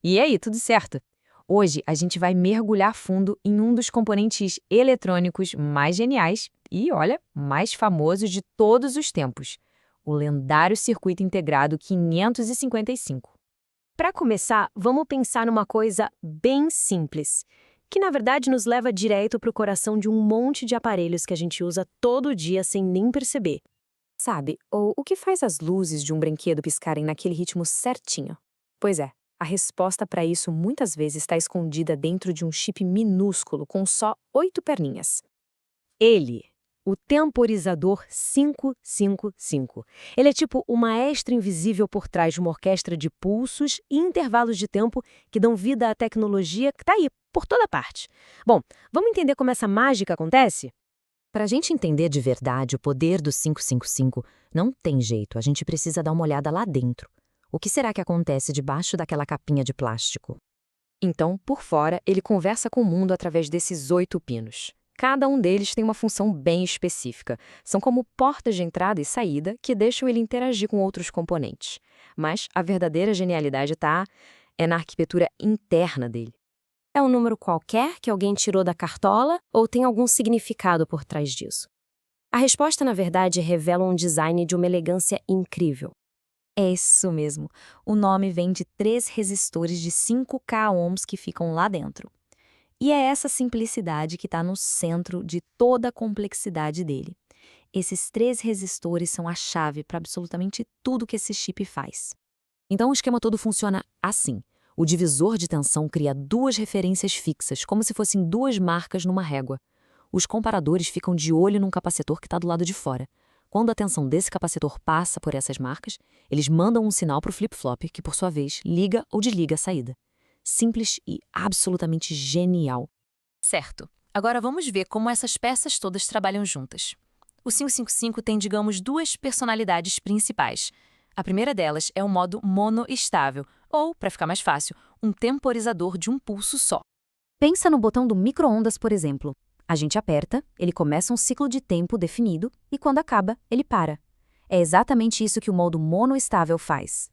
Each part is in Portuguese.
E aí, tudo certo? Hoje a gente vai mergulhar fundo em um dos componentes eletrônicos mais geniais e, olha, mais famosos de todos os tempos, o lendário circuito integrado 555. Para começar, vamos pensar numa coisa bem simples, que na verdade nos leva direto para o coração de um monte de aparelhos que a gente usa todo dia sem nem perceber. Sabe, ou o que faz as luzes de um brinquedo piscarem naquele ritmo certinho? Pois é, a resposta para isso muitas vezes está escondida dentro de um chip minúsculo com só 8 perninhas. Ele, o temporizador 555. Ele é tipo o maestro invisível por trás de uma orquestra de pulsos e intervalos de tempo que dão vida à tecnologia que está aí, por toda parte. Bom, vamos entender como essa mágica acontece? Para a gente entender de verdade o poder do 555, não tem jeito, a gente precisa dar uma olhada lá dentro. O que será que acontece debaixo daquela capinha de plástico? Então, por fora, ele conversa com o mundo através desses 8 pinos. Cada um deles tem uma função bem específica. São como portas de entrada e saída que deixam ele interagir com outros componentes. Mas a verdadeira genialidade é na arquitetura interna dele. É um número qualquer que alguém tirou da cartola ou tem algum significado por trás disso? A resposta, na verdade, revela um design de uma elegância incrível. É isso mesmo. O nome vem de 3 resistores de 5K ohms que ficam lá dentro. E é essa simplicidade que está no centro de toda a complexidade dele. Esses 3 resistores são a chave para absolutamente tudo que esse chip faz. Então o esquema todo funciona assim. O divisor de tensão cria 2 referências fixas, como se fossem 2 marcas numa régua. Os comparadores ficam de olho num capacitor que está do lado de fora. Quando a tensão desse capacitor passa por essas marcas, eles mandam um sinal para o flip-flop, que por sua vez liga ou desliga a saída. Simples e absolutamente genial. Certo. Agora vamos ver como essas peças todas trabalham juntas. O 555 tem, digamos, 2 personalidades principais. A primeira delas é o modo monoestável, ou, para ficar mais fácil, um temporizador de um pulso só. Pensa no botão do micro-ondas, por exemplo. A gente aperta, ele começa um ciclo de tempo definido e, quando acaba, ele para. É exatamente isso que o modo monoestável faz.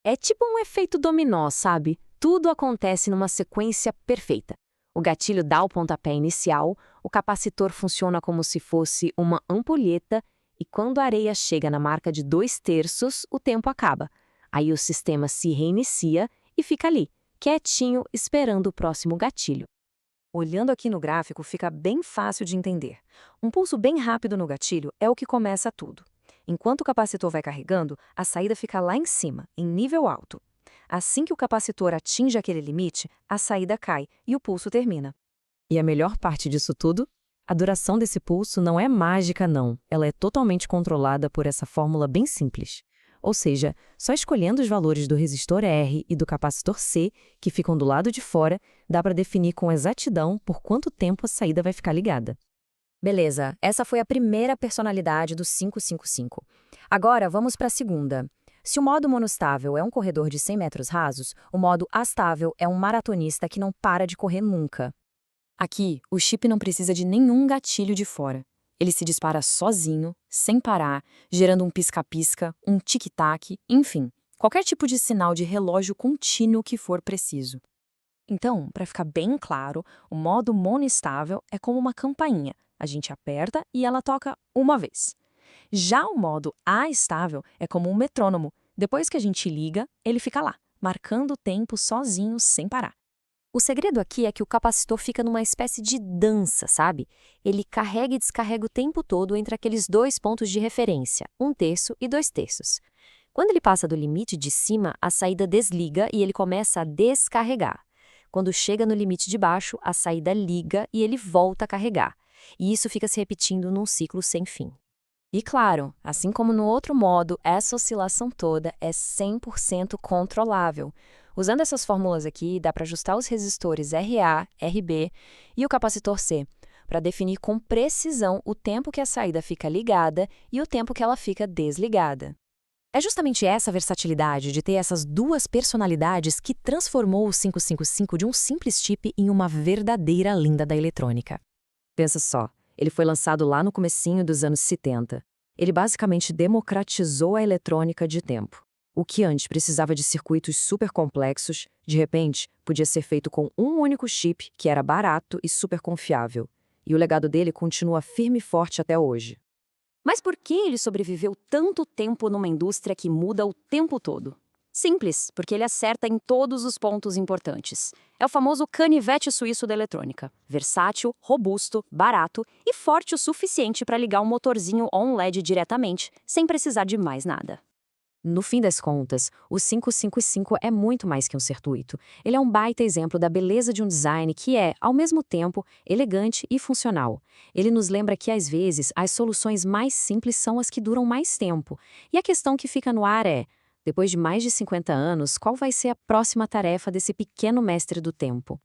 É tipo um efeito dominó, sabe? Tudo acontece numa sequência perfeita. O gatilho dá o pontapé inicial, o capacitor funciona como se fosse uma ampulheta e quando a areia chega na marca de 2/3, o tempo acaba. Aí o sistema se reinicia e fica ali, quietinho, esperando o próximo gatilho. Olhando aqui no gráfico, fica bem fácil de entender. Um pulso bem rápido no gatilho é o que começa tudo. Enquanto o capacitor vai carregando, a saída fica lá em cima, em nível alto. Assim que o capacitor atinge aquele limite, a saída cai e o pulso termina. E a melhor parte disso tudo? A duração desse pulso não é mágica, não. Ela é totalmente controlada por essa fórmula bem simples. Ou seja, só escolhendo os valores do resistor R e do capacitor C, que ficam do lado de fora, dá para definir com exatidão por quanto tempo a saída vai ficar ligada. Beleza, essa foi a primeira personalidade do 555. Agora vamos para a segunda. Se o modo monostável é um corredor de 100 metros rasos, o modo astável é um maratonista que não para de correr nunca. Aqui, o chip não precisa de nenhum gatilho de fora. Ele se dispara sozinho, sem parar, gerando um pisca-pisca, um tic-tac, enfim, qualquer tipo de sinal de relógio contínuo que for preciso. Então, para ficar bem claro, o modo monoestável é como uma campainha. A gente aperta e ela toca uma vez. Já o modo astável é como um metrônomo. Depois que a gente liga, ele fica lá, marcando o tempo sozinho, sem parar. O segredo aqui é que o capacitor fica numa espécie de dança, sabe? Ele carrega e descarrega o tempo todo entre aqueles 2 pontos de referência, 1/3 e 2/3. Quando ele passa do limite de cima, a saída desliga e ele começa a descarregar. Quando chega no limite de baixo, a saída liga e ele volta a carregar. E isso fica se repetindo num ciclo sem fim. E claro, assim como no outro modo, essa oscilação toda é 100% controlável. Usando essas fórmulas aqui, dá para ajustar os resistores RA, RB e o capacitor C, para definir com precisão o tempo que a saída fica ligada e o tempo que ela fica desligada. É justamente essa versatilidade de ter essas 2 personalidades que transformou o 555 de um simples chip em uma verdadeira lenda da eletrônica. Pensa só, ele foi lançado lá no comecinho dos anos 70. Ele basicamente democratizou a eletrônica de tempo. O que antes precisava de circuitos super complexos, de repente, podia ser feito com um único chip que era barato e super confiável. E o legado dele continua firme e forte até hoje. Mas por que ele sobreviveu tanto tempo numa indústria que muda o tempo todo? Simples, porque ele acerta em todos os pontos importantes. É o famoso canivete suíço da eletrônica. Versátil, robusto, barato e forte o suficiente para ligar um motorzinho ou um LED diretamente, sem precisar de mais nada. No fim das contas, o 555 é muito mais que um circuito. Ele é um baita exemplo da beleza de um design que é, ao mesmo tempo, elegante e funcional. Ele nos lembra que, às vezes, as soluções mais simples são as que duram mais tempo. E a questão que fica no ar é: depois de mais de 50 anos, qual vai ser a próxima tarefa desse pequeno mestre do tempo?